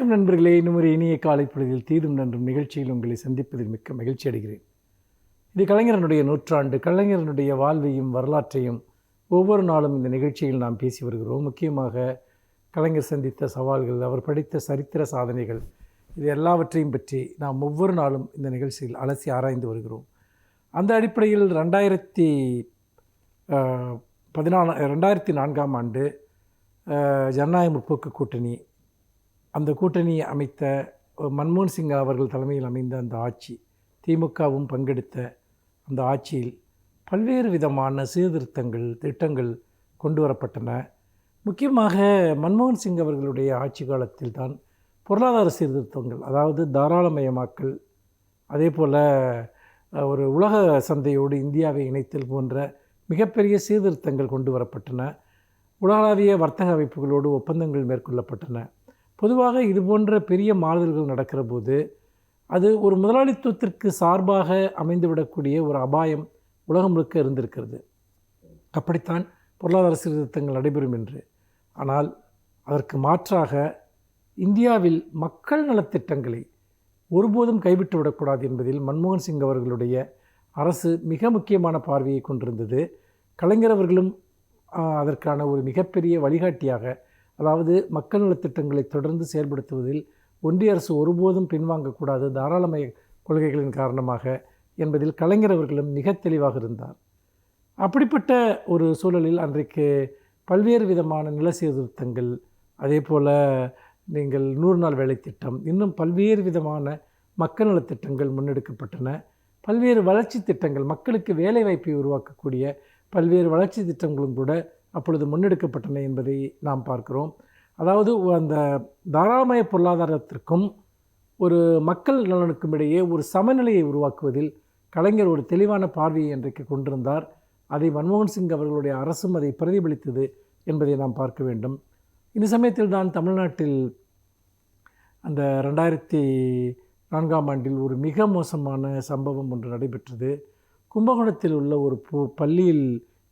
வணக்கம் நண்பர்களே. இன்னும் ஒரு இனிய காலை பொழுதில் தீதும் நன்றும் நிகழ்ச்சியில் உங்களை சந்திப்பதில் மிக்க மகிழ்ச்சி அடைகிறேன். இது கலைஞரனுடைய நூற்றாண்டு. கலைஞரனுடைய வாழ்வையும் வரலாற்றையும் ஒவ்வொரு நாளும் இந்த நிகழ்ச்சியில் நாம் பேசி வருகிறோம். முக்கியமாக கலைஞர் சந்தித்த சவால்கள், அவர் படித்த சரித்திர சாதனைகள், இது எல்லாவற்றையும் பற்றி நாம் ஒவ்வொரு நாளும் இந்த நிகழ்ச்சியில் அலசி ஆராய்ந்து வருகிறோம். அந்த அடிப்படையில் 2004ஆம் ஆண்டு ஜனநாயக முற்போக்கு கூட்டணி, அந்த கூட்டணி அமைத்த மன்மோகன் சிங் அவர்கள் தலைமையில் அமைந்த அந்த ஆட்சி, திமுகவும் பங்கெடுத்த அந்த ஆட்சியில் பல்வேறு விதமான சீர்திருத்தங்கள், திட்டங்கள் கொண்டு வரப்பட்டன. முக்கியமாக மன்மோகன் சிங் அவர்களுடைய ஆட்சி காலத்தில் தான் பொருளாதார சீர்திருத்தங்கள், அதாவது தாராளமயமாக்கல், அதே போல் ஒரு உலக சந்தையோடு இந்தியாவை இணைத்தல் போன்ற மிகப்பெரிய சீர்திருத்தங்கள் கொண்டு வரப்பட்டன. உலகளாவிய வர்த்தக அமைப்புகளோடு ஒப்பந்தங்கள் மேற்கொள்ளப்பட்டன. பொதுவாக இது போன்ற பெரிய மாறுதல்கள் நடக்கிற போது அது ஒரு முதலாளித்துவத்திற்கு சார்பாக அமைந்துவிடக்கூடிய ஒரு அபாயம் உலகம் முழுக்க இருந்திருக்கிறது. அப்படித்தான் பொருளாதார சீர்திருத்தங்கள் நடைபெறும் என்று. ஆனால் அதற்கு மாற்றாக இந்தியாவில் மக்கள் நலத்திட்டங்களை ஒருபோதும் கைவிட்டு விடக்கூடாது என்பதில் மன்மோகன் சிங் அவர்களுடைய அரசு மிக முக்கியமான பார்வையை கொண்டிருந்தது. கலைஞர் அவர்களும் அதற்கான ஒரு மிகப்பெரிய வழிகாட்டியாக, அதாவது மக்கள் நலத்திட்டங்களை தொடர்ந்து செயல்படுத்துவதில் ஒன்றிய அரசு ஒருபோதும் பின்வாங்கக்கூடாது தாராளமய கொள்கைகளின் காரணமாக என்பதில் கலைஞர் அவர்களும் மிக தெளிவாக இருந்தார். அப்படிப்பட்ட ஒரு சூழலில் அன்றைக்கு பல்வேறு விதமான நில சீர்திருத்தங்கள், அதே போல் நீங்கள் 100 நாள் வேலை திட்டம், இன்னும் பல்வேறு விதமான மக்கள் நலத்திட்டங்கள் முன்னெடுக்கப்பட்டன. பல்வேறு வளர்ச்சி திட்டங்கள், மக்களுக்கு வேலைவாய்ப்பை உருவாக்கக்கூடிய பல்வேறு வளர்ச்சி திட்டங்களும் கூட அப்பொழுது முன்னெடுக்கப்பட்டன என்பதை நாம் பார்க்கிறோம். அதாவது அந்த தாராளமய பொருளாதாரத்திற்கும் ஒரு மக்கள் நலனுக்கும் இடையே ஒரு சமநிலையை உருவாக்குவதில் கலைஞர் ஒரு தெளிவான பார்வையை இன்றைக்கு கொண்டிருந்தார். அதை மன்மோகன் சிங் அவர்களுடைய அரசும் அதை பிரதிபலித்தது என்பதை நாம் பார்க்க வேண்டும். இந்த சமயத்தில் தான் தமிழ்நாட்டில் அந்த 2004ஆம் ஆண்டில் ஒரு மிக மோசமான சம்பவம் ஒன்று நடைபெற்றது. கும்பகோணத்தில் உள்ள ஒரு பள்ளியில்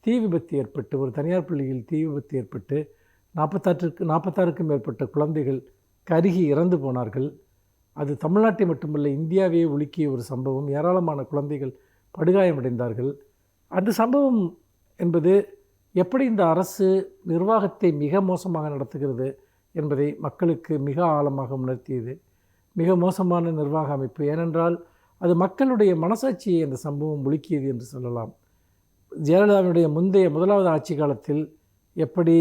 தீ விபத்து ஏற்பட்டு, ஒரு தனியார் பள்ளியில் தீ விபத்து ஏற்பட்டு 46க்கும் மேற்பட்ட குழந்தைகள் கருகி இறந்து போனார்கள். அது தமிழ்நாட்டை மட்டுமல்ல, இந்தியாவையே உலுக்கிய ஒரு சம்பவம். ஏராளமான குழந்தைகள் படுகாயமடைந்தார்கள். அந்த சம்பவம் என்பது எப்படி இந்த அரசு நிர்வாகத்தை மிக மோசமாக நடத்துகிறது என்பதை மக்களுக்கு மிக ஆழமாக உணர்த்தியது. மிக மோசமான நிர்வாக அமைப்பு. ஏனென்றால் அது மக்களுடைய மனசாட்சியை அந்த சம்பவம் உலுக்கியது என்று சொல்லலாம். ஜெயலலிதாவினுடைய முந்தைய முதலாவது ஆட்சி காலத்தில் எப்படி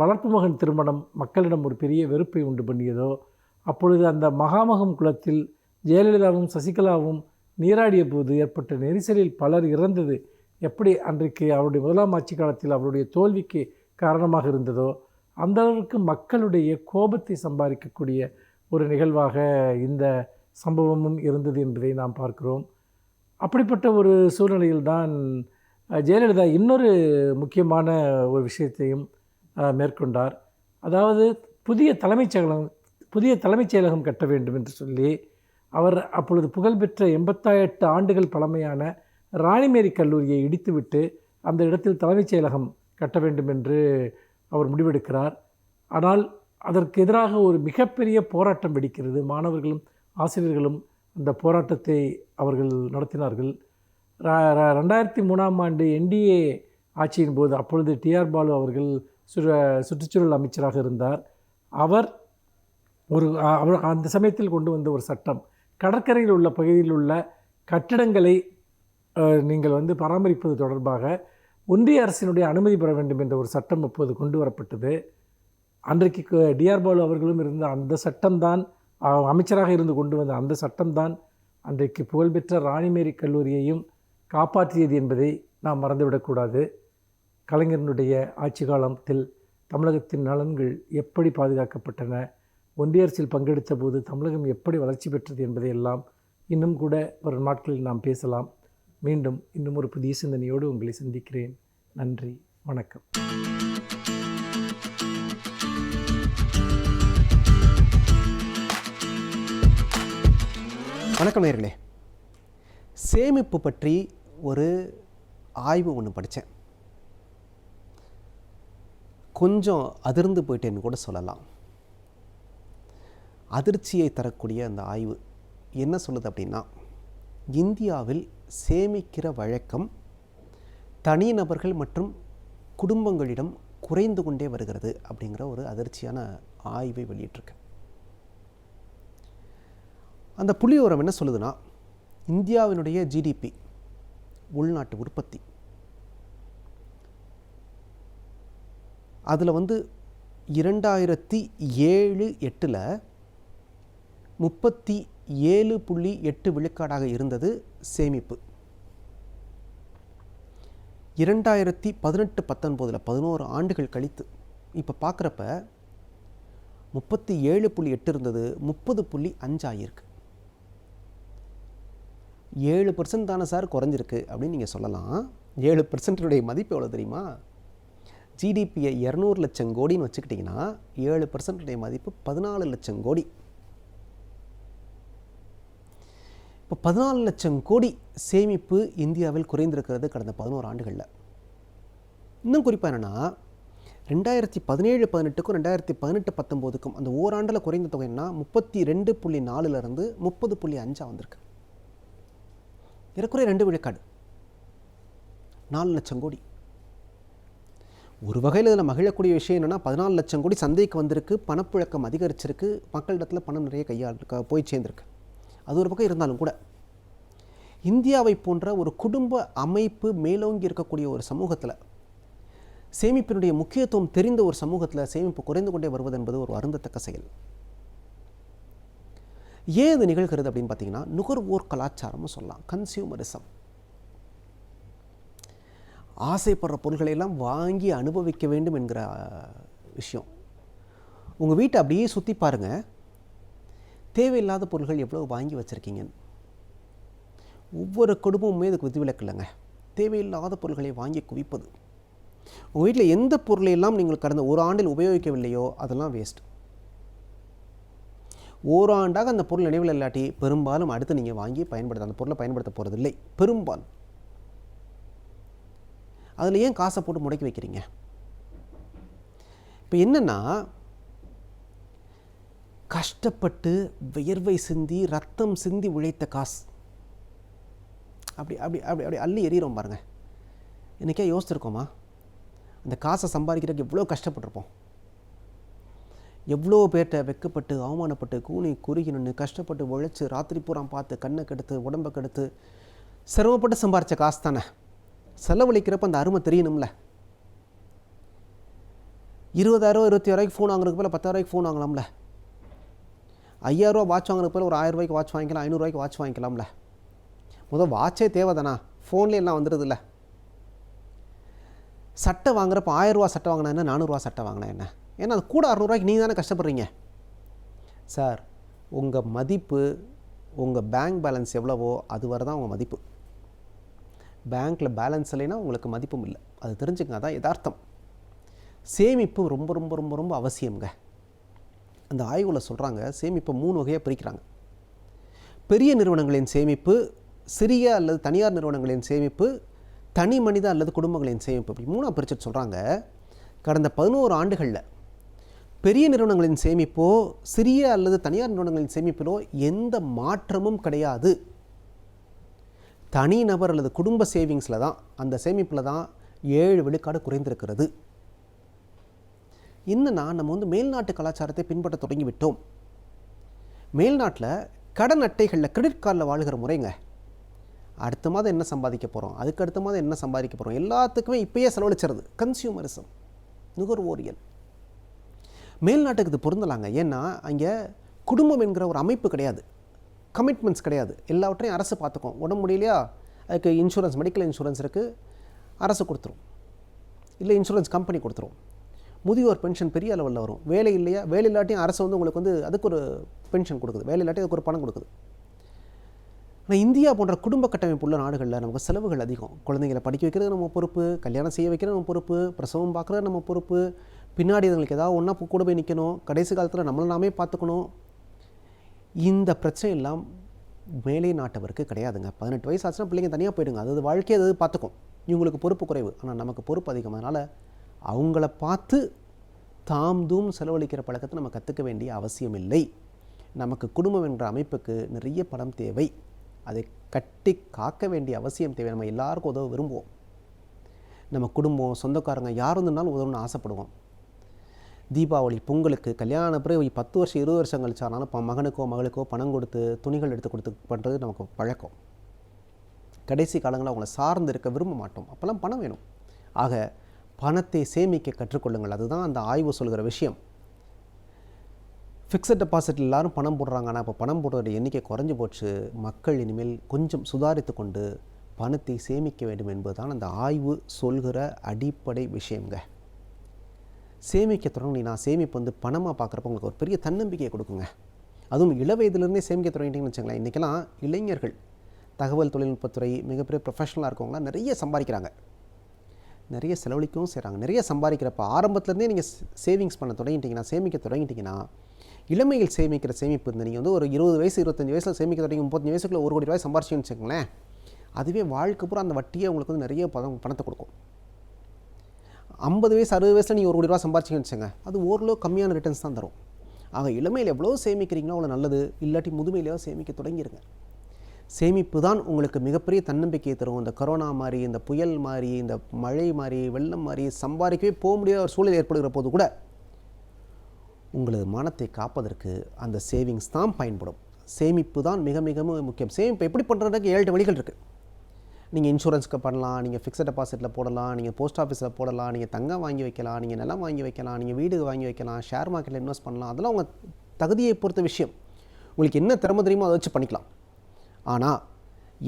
வளர்ப்பு மகன் திருமணம் மக்களிடம் ஒரு பெரிய வெறுப்பை உண்டு பண்ணியதோ, அப்பொழுது அந்த மகாமகம் குளத்தில் ஜெயலலிதாவும் சசிகலாவும் நீராடிய போது ஏற்பட்ட நெரிசலில் பலர் இறந்தது எப்படி அன்றைக்கு அவருடைய முதலாம் ஆட்சி காலத்தில் அவருடைய தோல்விக்கு காரணமாக இருந்ததோ, அந்த அளவுக்கு மக்களுடைய கோபத்தை சம்பாதிக்கக்கூடிய ஒரு நிகழ்வாக இந்த சம்பவமும் இருந்தது என்பதை நாம் பார்க்கிறோம். அப்படிப்பட்ட ஒரு சூழ்நிலையில்தான் ஜெயலலிதா இன்னொரு முக்கியமான ஒரு விஷயத்தையும் மேற்கொண்டார். அதாவது புதிய தலைமைச் செயலகம் கட்ட வேண்டும் என்று சொல்லி அவர் அப்பொழுது புகழ்பெற்ற 88 ஆண்டுகள் பழமையான ராணிமேரி கல்லூரியை இடித்துவிட்டு அந்த இடத்தில் தலைமைச் செயலகம் கட்ட வேண்டும் என்று அவர் முடிவெடுக்கிறார். ஆனால் அதற்கு எதிராக ஒரு மிகப்பெரிய போராட்டம் வெடிக்கிறது. மாணவர்களும் ஆசிரியர்களும் அந்த போராட்டத்தை அவர்கள் நடத்தினார்கள். 2003ஆம் ஆண்டு என்டிஏ ஆட்சியின் போது அப்பொழுது டிஆர் பாலு அவர்கள் சுற்றுச்சூழல் அமைச்சராக இருந்தார். அவர் அந்த சமயத்தில் கொண்டு வந்த ஒரு சட்டம், கடற்கரையில் உள்ள பகுதியில் உள்ள கட்டிடங்களை நீங்கள் பராமரிப்பது தொடர்பாக ஒன்றிய அரசினுடைய அனுமதி பெற வேண்டும் என்ற ஒரு சட்டம் அப்போது கொண்டு வரப்பட்டது. அன்றைக்கு டிஆர் பாலு அவர்களும் இருந்த அந்த சட்டம்தான், அமைச்சராக இருந்து கொண்டு வந்த அந்த சட்டம்தான் அன்றைக்கு புகழ்பெற்ற ராணிமேரி கல்லூரியையும் காப்பாற்றியது என்பதை நாம் மறந்துவிடக்கூடாது. கலைஞரனுடைய ஆட்சி காலத்தில் தமிழகத்தின் நலன்கள் எப்படி பாதுகாக்கப்பட்டன, ஒன்றிய அரசில் பங்கெடுத்த போது தமிழகம் எப்படி வளர்ச்சி பெற்றது என்பதையெல்லாம் இன்னும் கூட வரும் நாட்களில் நாம் பேசலாம். மீண்டும் இன்னும் ஒரு புதிய சிந்தனையோடு உங்களை சந்திக்கிறேன். நன்றி, வணக்கம். வணக்கம் நேயர்களே. சேமிப்பு பற்றி ஒரு ஆய்வு ஒன்று படித்தேன். கொஞ்சம் அதிர்ந்து போயிட்டேன்னு கூட சொல்லலாம். அதிர்ச்சியை தரக்கூடிய அந்த ஆய்வு என்ன சொல்லுது அப்படின்னா, இந்தியாவில் சேமிக்கிற வழக்கம் தனிநபர்கள் மற்றும் குடும்பங்களிடம் குறைந்து கொண்டே வருகிறது அப்படிங்கிற ஒரு அதிர்ச்சியான ஆய்வை வெளியிட்டிருக்கு. அந்த புள்ளிவிவரம் என்ன சொல்லுதுன்னா, இந்தியாவினுடைய ஜிடிபி, உள்நாட்டு உற்பத்தி, அதில் 2007-08 37.8 விழுக்காடாக இருந்தது சேமிப்பு. 2018-19 11 ஆண்டுகள் கழித்து இப்போ பார்க்குறப்ப 37.8 இருந்தது, 30.5 ஆகியிருக்கு. 7% தானே சார் குறைஞ்சிருக்கு அப்படின்னு நீங்கள் சொல்லலாம். 7%உடைய மதிப்பு எவ்வளோ தெரியுமா? ஜிடிபியை 200 லட்சம் கோடின்னு வச்சுக்கிட்டிங்கன்னா 7%உடைய மதிப்பு 14 லட்சம் கோடி. இப்போ 14 லட்சம் கோடி சேமிப்பு இந்தியாவில் குறைந்திருக்கிறது கடந்த 11 ஆண்டுகளில். இன்னும் குறிப்பாக என்னென்னா, 2017-18க்கும் 2018-19க்கும் அந்த ஓராண்டில் குறைந்த தொகை என்ன 32.4 30.5 வந்திருக்கு. ஏறக்குறைய 2 விழுக்காடு, 4 லட்சம் கோடி. ஒரு வகையில் இதில் மகிழக்கூடிய விஷயம் என்னென்னா, 14 லட்சம் கோடி சந்தைக்கு வந்திருக்கு, பணப்புழக்கம் அதிகரிச்சிருக்கு, மக்களிடத்தில் பணம் நிறைய போய் சேர்ந்துருக்கு. அது ஒரு பக்கம் இருந்தாலும் கூட, இந்தியாவை போன்ற ஒரு குடும்ப அமைப்பு மேலோங்கி இருக்கக்கூடிய ஒரு சமூகத்தில், சேமிப்பினுடைய முக்கியத்துவம் தெரிந்த ஒரு சமூகத்தில் சேமிப்பு குறைந்து கொண்டே வருவது என்பது ஒரு வருந்தத்தக்க செயல். ஏன் இது நிகழ்கிறது அப்படின்னு பார்த்தீங்கன்னா, நுகர்வோர் கலாச்சாரம்னு சொல்லலாம், கன்சியூமரிசம். ஆசைப்படுற பொருள்களையெல்லாம் வாங்கி அனுபவிக்க வேண்டும் என்கிற விஷயம். உங்கள் வீட்டை அப்படியே சுற்றி பாருங்கள், தேவையில்லாத பொருள்கள் எவ்வளோ வாங்கி வச்சுருக்கீங்கன்னு. ஒவ்வொரு குடும்பமுமே இதுக்கு விதிவிலக்கு இல்லைங்க. தேவையில்லாத பொருள்களை வாங்கி குவிப்பது. உங்கள் வீட்டில் எந்த பொருளையெல்லாம் நீங்கள் கடந்த ஒரு ஆண்டில் உபயோகிக்கவில்லையோ அதெல்லாம் வேஸ்ட். ஓராண்டாக அந்த பொருள் நினைவில் இல்லாட்டி பெரும்பாலும் அடுத்து நீங்கள் வாங்கி அந்த பொருளை பயன்படுத்த போகிறதில்லை பெரும்பாலும். அதில் ஏன் காசை போட்டு முடக்கி வைக்கிறீங்க? இப்போ என்னென்னா, கஷ்டப்பட்டு வியர்வை சிந்தி ரத்தம் சிந்தி உழைத்த காசு அப்படி அப்படி அப்படி அப்படி அள்ளி எறிகிறோம் பாருங்கள். இன்றைக்கே யோசிச்சிருக்கோமா? அந்த காசை சம்பாதிக்கிறதுக்கு எவ்வளோ கஷ்டப்பட்டிருப்போம். எவ்வளோ பேர்கிட்ட வெக்கப்பட்டு அவமானப்பட்டு கூனி குறுகி நின்று கஷ்டப்பட்டு உழைச்சி ராத்திரி பூரா பார்த்து கண்ணை கெடுத்து உடம்பை கெடுத்து சிரமப்பட்டு சம்பாரித்த காசு தானே. செலவழிக்கிறப்ப அந்த அருமை தெரியணும்ல. 20,000 26,000 ஃபோன் வாங்குறதுக்கு போல 10,000 ஃபோன் வாங்கலாம்ல. 5,000 வாட்ச் வாங்குறதுக்கு போல ஒரு 1,000 வாட்ச் வாங்கிக்கலாம், 500 வாட்ச் வாங்கிக்கலாம்ல. முதல் வாட்சே தேவைதானா? ஃபோன்லேயே எல்லாம் வந்துடுது இல்லை. சட்டை வாங்குறப்ப 1,000 சட்டை வாங்கினா என்ன, 400 சட்டை வாங்கினா என்ன? ஏன்னா அது கூட 600 நீங்கள் தானே கஷ்டப்படுறீங்க. சார், உங்கள் மதிப்பு, உங்கள் பேங்க் பேலன்ஸ் எவ்வளவோ அது வரை தான் உங்கள் மதிப்பு. பேங்க்கில் பேலன்ஸ் இல்லைன்னா உங்களுக்கு மதிப்பும் இல்லை. அது தெரிஞ்சுக்கங்க, அதான் யதார்த்தம். சேமிப்பு ரொம்ப ரொம்ப ரொம்ப ரொம்ப அவசியங்க. அந்த ஆய்வில் சொல்கிறாங்க, சேமிப்பை 3 வகையாக பிரிக்கிறாங்க. பெரிய நிறுவனங்களின் சேமிப்பு, சிறிய அல்லது தனியார் நிறுவனங்களின் சேமிப்பு, தனி மனித அல்லது குடும்பங்களின் சேமிப்பு, இப்படி 3ஆக பிரிச்சுட்டு சொல்கிறாங்க. கடந்த 11 ஆண்டுகளில் பெரிய நிறுவனங்களின் சேமிப்போ சிறிய அல்லது தனியார் நிறுவனங்களின் சேமிப்பிலோ எந்த மாற்றமும் கிடையாது. தனிநபர் அல்லது குடும்ப சேவிங்ஸில் தான், அந்த சேமிப்பில் தான் 7 விழுக்காடு குறைந்திருக்கிறது. என்னன்னா, நம்ம மேல்நாட்டு கலாச்சாரத்தை பின்பற்ற தொடங்கிவிட்டோம். மேல்நாட்டில் கடன் அட்டைகளில் கிரெடிட் கார்டில் வாழ்கிற முறைங்க. அடுத்த மாதம் என்ன சம்பாதிக்க போகிறோம், அதுக்கு அடுத்த மாதம் என்ன சம்பாதிக்க போகிறோம், எல்லாத்துக்குமே இப்போயே செலவழிச்சிருது. கன்சியூமரிசம், நுகர்வோரியல். மேல்நாட்டுக்கு இது பொருந்தலாங்க. ஏன்னா அங்கே குடும்பம் என்கிற ஒரு அமைப்பு கிடையாது, கமிட்மெண்ட்ஸ் கிடையாது. எல்லாவற்றையும் அரசு பார்த்துக்கும். உடம்பு முடியலையா, அதுக்கு இன்சூரன்ஸ், மெடிக்கல் இன்சூரன்ஸ் இருக்குது, அரசு கொடுத்துரும். இல்லை இன்சூரன்ஸ் கம்பெனி கொடுத்துரும். முதியோர் பென்ஷன் பெரிய அளவில் வரும். வேலை இல்லையா, வேலை இல்லாட்டியும் அரசு உங்களுக்கு அதுக்கு ஒரு பென்ஷன் கொடுக்குது, வேலை இல்லாட்டி அதுக்கு ஒரு பணம் கொடுக்குது. ஆனால் இந்தியா போன்ற குடும்ப கட்டமைப்பு உள்ள நாடுகளில் நமக்கு செலவுகள் அதிகம். குழந்தைங்களை படிக்க வைக்கிறது நம்ம பொறுப்பு, கல்யாணம் செய்ய வைக்கிறது நம்ம பொறுப்பு, பிரசவம் பார்க்குறது நம்ம பொறுப்பு, பின்னாடி அதுங்களுக்கு ஏதாவது ஒன்றா கூட போய் நிற்கணும், கடைசி காலத்தில் நம்மளை நாமே பார்த்துக்கணும். இந்த பிரச்சனை எல்லாம் மேலே நாட்டவருக்கு கிடையாதுங்க. 18 வயசு ஆச்சுன்னா பிள்ளைங்க தனியாக போயிடுங்க, அது வாழ்க்கையை அது பார்த்துக்கும். இவங்களுக்கு பொறுப்பு குறைவு, ஆனால் நமக்கு பொறுப்பு அதிகம். அதனால் அவங்கள பார்த்து தாம் தூம் செலவழிக்கிற பழக்கத்தை நம்ம கற்றுக்க வேண்டிய அவசியம் இல்லை. நமக்கு குடும்பம் என்ற அமைப்புக்கு நிறைய பணம் தேவை. அதை கட்டி காக்க வேண்டிய அவசியம் தேவை. நம்ம எல்லாருக்கும் உதவ விரும்புவோம். நம்ம குடும்பம், சொந்தக்காரங்க யார் இருந்தாலும் உதவணும்னு ஆசைப்படுவோம். தீபாவளி, பொங்கலுக்கு, கல்யாண பிறகு 10 வருஷம் 20 வருஷம் கழிச்சானாலும் மகனுக்கோ மகளுக்கோ பணம் கொடுத்து துணிகள் எடுத்து கொடுத்து பண்ணுறது நமக்கு பழக்கம். கடைசி காலங்களில் அவங்கள சார்ந்து இருக்க விரும்ப மாட்டோம். அப்போல்லாம் பணம் வேணும். ஆக பணத்தை சேமிக்க கற்றுக்கொள்ளுங்கள். அதுதான் அந்த ஆய்வு சொல்கிற விஷயம். ஃபிக்ஸட் டெபாசிட் எல்லாரும் பணம் போடுறாங்க. ஆனால் இப்போ பணம் போடுற எண்ணிக்கை குறைஞ்சி போச்சு. மக்கள் இனிமேல் கொஞ்சம் சுதாரித்து கொண்டு பணத்தை சேமிக்க வேண்டும் என்பதுதான் அந்த ஆய்வு சொல்கிற அடிப்படை விஷயங்க. சேமிக்க தொடங்கினா சேமிப்பு பணமாக பார்க்குறப்ப உங்களுக்கு ஒரு பெரிய தன்னம்பிக்கையை கொடுக்குங்க. அதுவும் இளவயதிலிருந்தே சேமிக்க தொடங்கிட்டீங்கன்னு வச்சுங்களேன். இன்றைக்கெல்லாம் இளைஞர்கள் தகவல் தொழில்நுட்பத்துறை மிகப்பெரிய ப்ரொஃபஷனலாக இருக்கவங்களாம் நிறைய சம்பாதிக்கிறாங்க, நிறைய செலவழிக்கவும் செய்கிறாங்க. நிறைய சம்பாதிக்கிறப்ப ஆரம்பத்துலேருந்தே நீங்கள் சேவிங்ஸ் பண்ண தொடங்கிட்டீங்கன்னா, சேமிக்க தொடங்கிட்டீங்கன்னா, இளமையில் சேமிக்கிற சேமிப்பு நீங்கள் ஒரு 20 வயசு 25 வயசில் சேமிக்க தொடங்கி 35 வயசுக்குள்ள 1 கோடி ரூபாய் சம்பாரிச்சிங்கன்னு வச்சுக்கோங்களேன். அதுவே வாழ்க்கை பூரா அந்த வட்டியை உங்களுக்கு நிறைய பணத்தை கொடுக்கும். 50 வயசு 60 வயசில் நீங்கள் 1 கோடி ரூபா சம்பாரிச்சிங்கன்னு வச்சுங்க, அது ஓரளவு கம்மியான ரிட்டர்ன்ஸ் தான் தரும். ஆக இளமையில் எவ்வளோ சேமிக்கிறீங்களோ அவ்வளோ நல்லது. இல்லாட்டி முதுமையிலேயோ சேமிக்க தொடங்கிடுங்க. சேமிப்பு தான் உங்களுக்கு மிகப்பெரிய தன்னம்பிக்கையை தரும். இந்த கொரோனா மாதிரி, இந்த புயல் மாதிரி, இந்த மழை மாதிரி, வெள்ளம் மாதிரி சம்பாதிக்கவே போக முடியாத ஒரு சூழல் ஏற்படுகிற போது கூட உங்களது மனத்தை காப்பதற்கு அந்த சேவிங்ஸ் தான் பயன்படும். சேமிப்பு தான் மிக மிக முக்கியம். சேமிப்பு எப்படி பண்ணுறதுக்கு 7 வழிகள் இருக்குது. நீங்கள் இன்சூரன்ஸ்க்கு பண்ணலாம், நீங்கள் ஃபிக்ஸட் டெபாசிட்டில் போடலாம், நீங்கள் போஸ்ட் ஆஃபீஸில் போடலாம், நீங்கள் தங்கம் வாங்கி வைக்கலாம், நீங்கள் நிலம் வாங்கி வைக்கலாம், நீங்கள் வீடு வாங்கி வைக்கலாம், ஷேர் மார்க்கெட்டில் இன்வெஸ்ட் பண்ணலாம். அதெல்லாம் உங்கள் தகுதியை பொறுத்த விஷயம். உங்களுக்கு என்ன திறமை தெரியுமோ அதை வச்சு பண்ணிக்கலாம். ஆனால்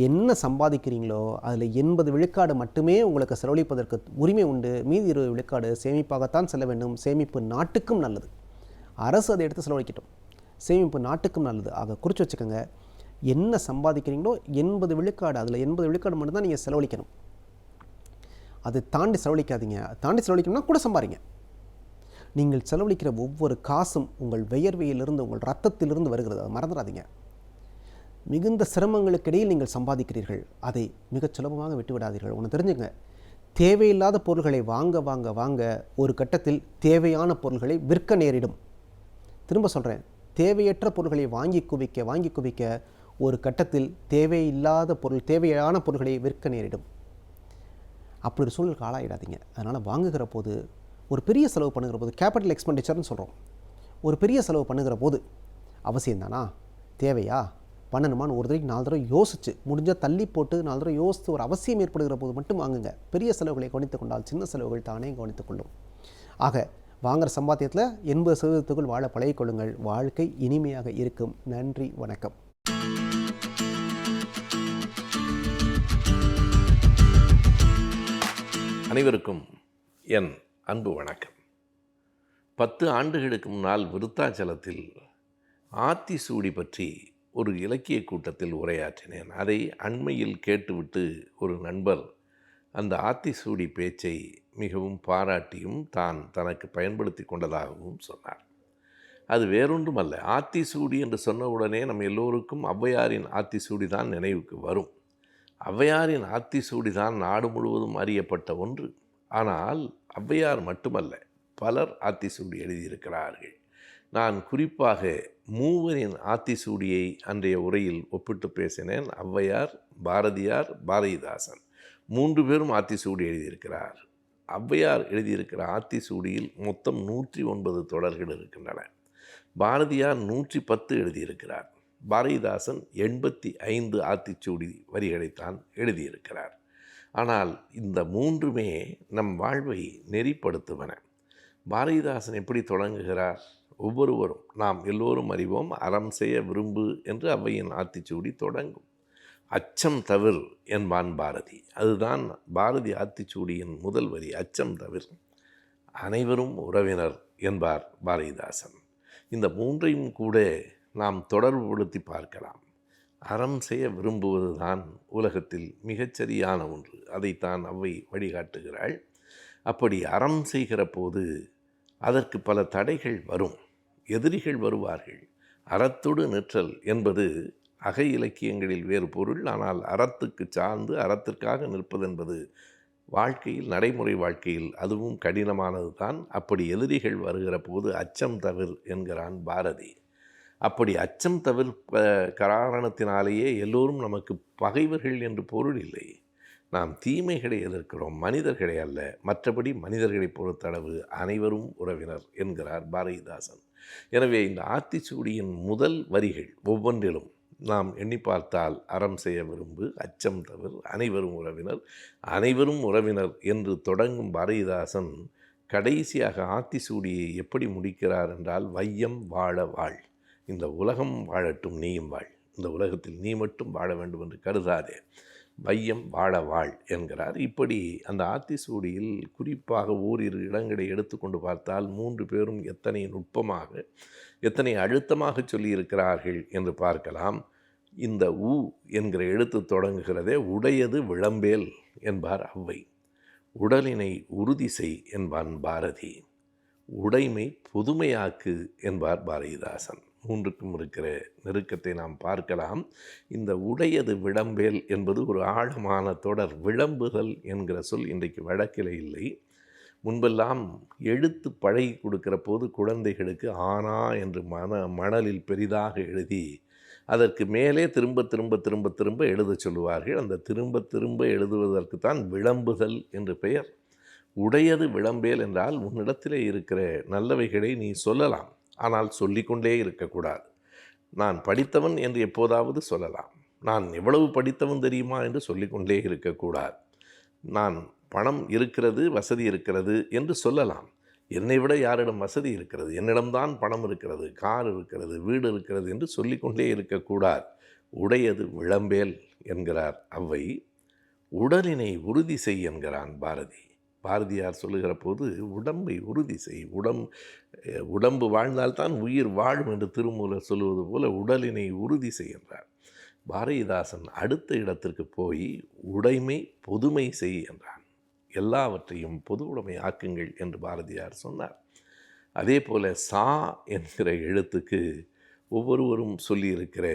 என்ன சம்பாதிக்கிறீங்களோ அதில் 80 விழுக்காடு மட்டுமே உங்களுக்கு செலவழிப்பதற்கு உரிமை உண்டு. மீதி 20 விழுக்காடு சேமிப்பாகத்தான் செல்ல வேண்டும். சேமிப்பு நாட்டுக்கும் நல்லது. அரசு அதை எடுத்து செலவழிக்கட்டும். சேமிப்பு நாட்டுக்கும் நல்லது. ஆக குறித்து வச்சுக்கோங்க. என்ன சம்பாதிக்கிறீங்களோ 80 விழுக்காடு, அதில் 80 விழுக்காடு மட்டும்தான் நீங்கள் செலவழிக்கணும். அதை தாண்டி செலவழிக்காதீங்க. தாண்டி செலவழிக்கணும்னா கூட சம்பாதிங்க. நீங்கள் செலவழிக்கிற ஒவ்வொரு காசும் உங்கள் வியர்வையிலிருந்து, உங்கள் ரத்தத்திலிருந்து வருகிறது. அதை மறந்துடாதீங்க. மிகுந்த சிரமங்களுக்கு இடையில் நீங்கள் சம்பாதிக்கிறீர்கள். அதை மிகச் சுலபமாக விட்டுவிடாதீர்கள். ஒன்று தெரிஞ்சுங்க, தேவையில்லாத பொருள்களை வாங்க வாங்க வாங்க ஒரு கட்டத்தில் தேவையான பொருள்களை விற்க நேரிடும். திரும்ப சொல்கிறேன், தேவையற்ற பொருள்களை வாங்கி குவிக்க ஒரு கட்டத்தில் தேவையான பொருள்களை விற்க நேரிடும். அப்படி ஒரு சூழலுக்கு ஆளாயிடாதீங்க. அதனால் வாங்குகிற போது, ஒரு பெரிய செலவு பண்ணுகிற போது, கேபிட்டல் எக்ஸ்பெண்டிச்சர்னு சொல்கிறோம், ஒரு பெரிய செலவு பண்ணுகிற போது அவசியம்தானா, தேவையா, பண்ணணுமான்னு ஒரு தடவைக்கு 4 தடவை யோசிச்சு, முடிஞ்சால் தள்ளி போட்டு 4 தடவை யோசித்து ஒரு அவசியம் ஏற்படுகிற போது மட்டும் வாங்குங்க. பெரிய செலவுகளை கவனித்துக் கொண்டால் சின்ன செலவுகள் தானே கவனித்துக் கொள்ளும். ஆக வாங்குகிற சம்பாத்தியத்தில் 80% வாழ பழகிக்கொள்ளுங்கள். வாழ்க்கை இனிமையாக இருக்கும். நன்றி, வணக்கம். அனைவருக்கும் என் அன்பு வணக்கம். 10 ஆண்டுகளுக்கு முன்னால் விருத்தாச்சலத்தில் ஆத்திசூடி பற்றி ஒரு இலக்கிய கூட்டத்தில் உரையாற்றினேன். அதை அண்மையில் கேட்டுவிட்டு ஒரு நண்பர் அந்த ஆத்திசூடி பேச்சை மிகவும் பாராட்டியும் தான் தனக்கு பயன்படுத்தி கொண்டதாகவும் சொன்னார். அது வேறொன்றுமல்ல, ஆத்திசூடி என்று சொன்னவுடனே நம்ம எல்லோருக்கும் ஔவையாரின் ஆத்திசூடி தான் நினைவுக்கு வரும். ஔவையாரின் ஆத்திசூடி தான் நாடு முழுவதும் அறியப்பட்ட ஒன்று. ஆனால் ஔவையார் மட்டுமல்ல, பலர் ஆத்திசூடி எழுதியிருக்கிறார்கள். நான் குறிப்பாக மூவரின் ஆத்திசூடியை அன்றைய உரையில் ஒப்பிட்டு பேசினேன். ஔவையார், பாரதியார், பாரதிதாசன் 3 பேரும் ஆத்திசூடி எழுதியிருக்கிறார். ஔவையார் எழுதியிருக்கிற ஆத்திசூடியில் மொத்தம் 109 தொடர்கள் இருக்கின்றன. பாரதியார் 110 எழுதியிருக்கிறார். பாரதிதாசன் 85 ஆத்திச்சூடி வரிகளைத்தான் எழுதியிருக்கிறார். ஆனால் இந்த 3மே நம் வாழ்வை நெறிப்படுத்துவன. பாரதிதாசன் எப்படி தொடங்குகிறார்? ஒவ்வொருவரும், நாம் எல்லோரும் அறிவோம், அறம் செய்ய விரும்பு என்று ஔவையின் ஆத்திச்சூடி தொடங்கும். அச்சம் தவிர் என்பான் பாரதி. அதுதான் பாரதி ஆத்திச்சூடியின் முதல் வரி. அச்சம் தவிர், அனைவரும் உறவினர் என்பார் பாரதிதாசன். இந்த 3ஐயும் கூட நாம் தொடர்புபடுத்தி பார்க்கலாம். அறம் செய்ய விரும்புவது தான் உலகத்தில் மிகச்சரியான ஒன்று. அதைத்தான் ஔவை வழிகாட்டுகிறாள். அப்படி அறம் செய்கிற போது அதற்கு பல தடைகள் வரும், எதிரிகள் வருவார்கள். அறத்தொடு நிற்றல் என்பது அக இலக்கியங்களில் வேறு பொருள். ஆனால் அறத்துக்கு சார்ந்து அறத்திற்காக நிற்பது என்பது வாழ்க்கையில், நடைமுறை வாழ்க்கையில் அதுவும் கடினமானது தான். அப்படி எதிரிகள் வருகிற போது அச்சம் தவிர் என்கிறான் பாரதி. அப்படி அச்சம் தவிர்ப்ப காரணத்தினாலேயே எல்லோரும் நமக்கு பகைவர்கள் என்று பொருள் இல்லை. நாம் தீமைகளை எதிர்க்கிறோம், மனிதர்களை அல்ல. மற்றபடி மனிதர்களை பொறுத்தளவு அனைவரும் உறவினர் என்கிறார் பாரதிதாசன். எனவே இந்த ஆத்திச்சூடியின் முதல் வரிகள் ஒவ்வொன்றிலும் நாம் எண்ணி பார்த்தால் அறம் செய்ய விரும்பு, அச்சம் தவிர, அனைவரும் உறவினர், அனைவரும் உறவினர் என்று தொடங்கும் பாரதிதாசன் கடைசியாக ஆத்திச்சூடியை எப்படி முடிக்கிறார் என்றால், வையம் வாழ வாழ், இந்த உலகம் வாழட்டும், நீயும் வாழ், இந்த உலகத்தில் நீ மட்டும் வாழ வேண்டும் என்று கருதாதே, வையம் வாழ வாழ் என்கிறார். இப்படி அந்த ஆத்திச்சூடியில் குறிப்பாக ஓரிரு இடங்களை எடுத்துக்கொண்டு பார்த்தால் 3 பேரும் எத்தனை நுட்பமாக, எத்தனை அழுத்தமாக சொல்லியிருக்கிறார்கள் என்று பார்க்கலாம். இந்த உ என்கிற எழுத்து தொடங்குகிறதே, உடையது விளம்பேல் என்பார் ஔவை, உடலினை உறுதி செய் என்பான் பாரதி, உடைமை புதுமையாக்கு என்பார் பாரதிதாசன். 3க்கும் இருக்கிற நெருக்கத்தை நாம் பார்க்கலாம். இந்த உடையது விளம்பேல் என்பது ஒரு ஆழமான தொடர். விளம்புதல் என்கிற சொல் இன்றைக்கு வழக்கில் இல்லை. முன்பெல்லாம் எழுத்து பழகி கொடுக்கிற போது குழந்தைகளுக்கு ஆனா என்று மணலில் பெரிதாக எழுதி அதற்கு மேலே திரும்ப திரும்ப திரும்ப திரும்ப எழுத சொல்லுவார்கள். அந்த திரும்ப திரும்ப எழுதுவதற்கு தான் விளம்புதல் என்று பெயர். உடையது விளம்பேல் என்றால் உன்னிடத்திலே இருக்கிற நல்லவைகளை நீ சொல்லலாம், ஆனால் சொல்லிக்கொண்டே இருக்கக்கூடாது. நான் படித்தவன் என்று எப்போதாவது சொல்லலாம், நான் எவ்வளவு படித்தவன் தெரியுமா என்று சொல்லிக்கொண்டே இருக்கக்கூடாது. நான் பணம் இருக்கிறது, வசதி இருக்கிறது என்று சொல்லலாம். என்னை விட யாரிடம் வசதி இருக்கிறது, என்னிடம்தான் பணம் இருக்கிறது, கார் இருக்கிறது, வீடு இருக்கிறது என்று சொல்லிக்கொண்டே இருக்கக்கூடாது. உடையது விளம்பேல் என்கிறார் ஔவை, உடலினை உறுதி செய் என்கிறான் பாரதி. பாரதியார் சொல்லுகிற போது உடம்பை உறுதி செய், உடம்பு வாழ்ந்தால்தான் உயிர் வாழும் என்று திருமூலர் சொல்லுவது போல உடலினை உறுதி செய் என்றார். பாரதிதாசன் அடுத்த இடத்திற்கு போய் உடைமை பொதுமை செய் என்றான். எல்லாவற்றையும் பொது உடைமை ஆக்குங்கள் என்று பாரதியார் சொன்னார். அதே போல சா என்கிற எழுத்துக்கு ஒவ்வொருவரும் சொல்லியிருக்கிற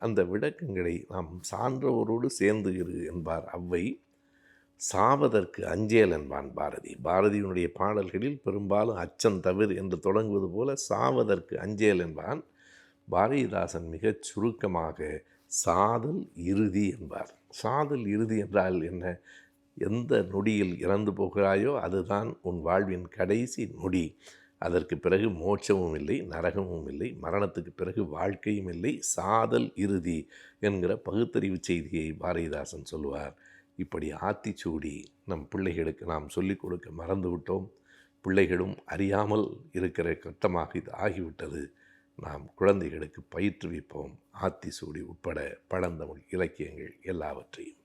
அந்த விளக்கங்களை நாம் சான்றோரோடு சேர்ந்து இரு என்பார் ஔவை, சாவதற்கு அஞ்சேல் என்பான் பாரதி. பாரதியினுடைய பாடல்களில் பெரும்பாலும் அச்சம் தவிர் என்று தொடங்குவது போல சாவதற்கு அஞ்சேல் என்பான். பாரதிதாசன் மிகச் சுருக்கமாக சாதல் இறுதி என்பார். சாதல் இறுதி என்றால் என்ன? எந்த நொடியில் இறந்து போகிறாயோ அதுதான் உன் வாழ்வின் கடைசி நொடி. அதற்கு பிறகு மோட்சமும் இல்லை, நரகமும் இல்லை, மரணத்துக்கு பிறகு வாழ்க்கையும் இல்லை. சாதல் இறுதி என்கிற பகுத்தறிவு செய்தியை பாரதிதாசன் சொல்லுவார். இப்படி ஆத்திச்சூடி நம் பிள்ளைகளுக்கு நாம் சொல்லிக் கொடுக்க மறந்துவிட்டோம். பிள்ளைகளும் அறியாமல் இருக்கிற கட்டமாக இது ஆகிவிட்டது. நாம் குழந்தைகளுக்கு பயிற்றுவிப்போம், ஆத்திச்சூடி உட்பட பழந்தமிழ் இலக்கியங்கள் எல்லாவற்றையும்.